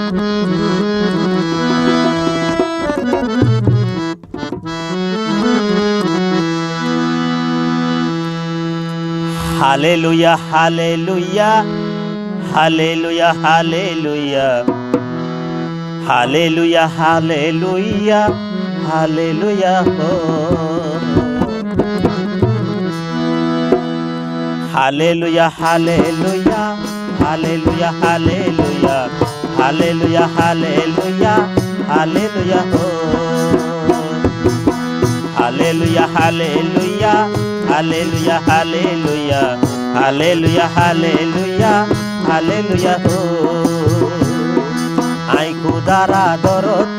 Hallelujah, hallelujah, hallelujah, hallelujah, hallelujah, hallelujah, hallelujah, oh. Hallelujah, hallelujah, hallelujah, hallelujah, hallelujah, hallelujah, hallelujah, oh. Hallelujah, hallelujah, hallelujah, hallelujah, hallelujah, hallelujah, hallelujah, oh. Ai khudara dorot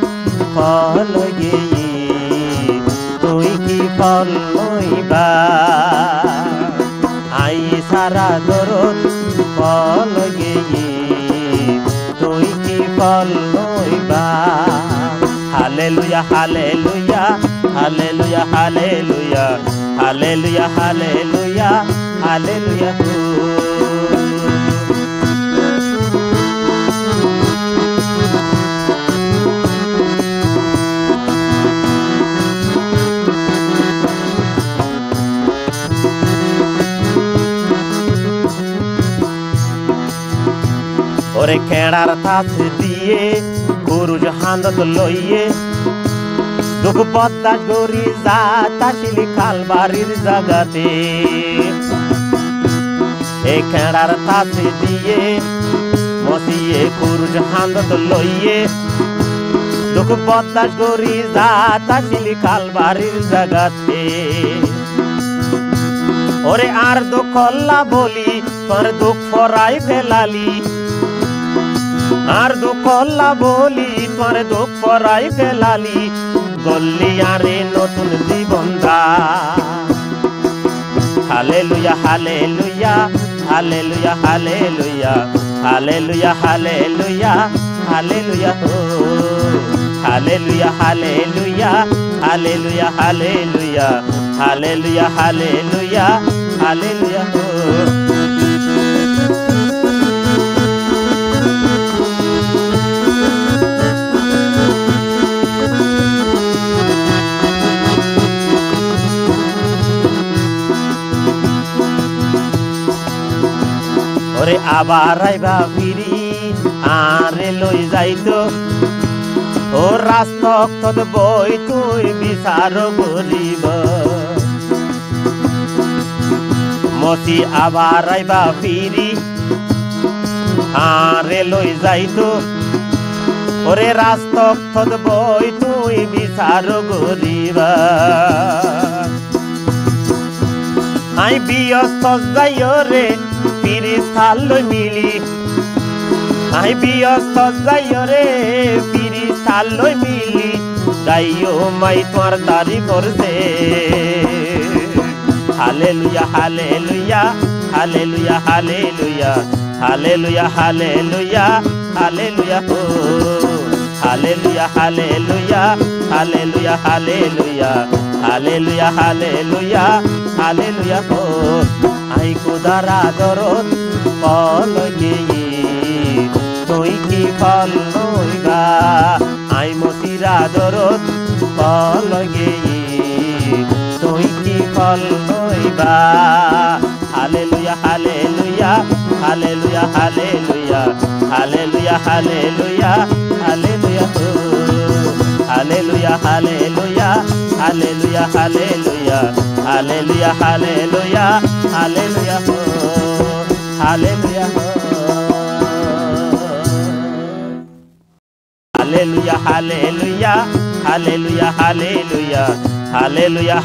phol geyi tui ki phol loiba ai sara dorot phol geyi tui ki phol loiba. Hallelujah, hallelujah, hallelujah, hallelujah, hallelujah, hallelujah, hallelujah, ওরে কেড়ার তাস দিয়ে গুরুজ হান্দত লইয়ে দুঃখ পদ্মা গরি যা তাসিলি খালবাড়ির জাগাতে এই কেড়ার তাস দিয়ে মসিয়ে গুরুজ হান্দত লইয়ে দুঃখ পদ্মা গরি যা তাসিলি খালবাড়ির জাগাতে ওরে আর দুঃখল্লা বলি তোর দুঃখ ফরাই ফেলালি আর দুঃখল্লা বলি তোর দুঃখ ফরাই ফেলালি গল্লি আরে নতুন জীবন দা। Hallelujah hallelujah hallelujah hallelujah hallelujah hallelujah hallelujah হো hallelujah hallelujah hallelujah hallelujah hallelujah hallelujah hallelujah হো। ওরে আবার আইবা ফিরি আরে লই যাইতো ও রাস্তক বই তুই বিচার করিব মতি আবার আইবা ফিরি আরে লই যাইতো ওরে রাস্তক বই তুই বিচার করিবা আই বিয়স্ত যাইও রে পিরি সাল মিলি আই বিয়স্ত যাইও রে পিরি সাল মিলি যাইও মাই তোর দারি করছে। Hallelujah hallelujah hallelujah hallelujah hallelujah hallelujah hallelujah হো hallelujah hallelujah hallelujah hallelujah hallelujah hallelujah hallelujah হো। আই খুদারা দরদ ফল গেয়ে তুই কি ফল লইবা আই মতিরা দরদ ফল গেয়ে তুই কি ফল লইবা। Hallelujah hallelujah hallelujah hallelujah hallelujah hallelujah hallelujah হো hallelujah hallelujah hallelujah hallelujah hallelujah hallelujah hallelujah হো হালেলুয়া হো hallelujah hallelujah hallelujah hallelujah hallelujah.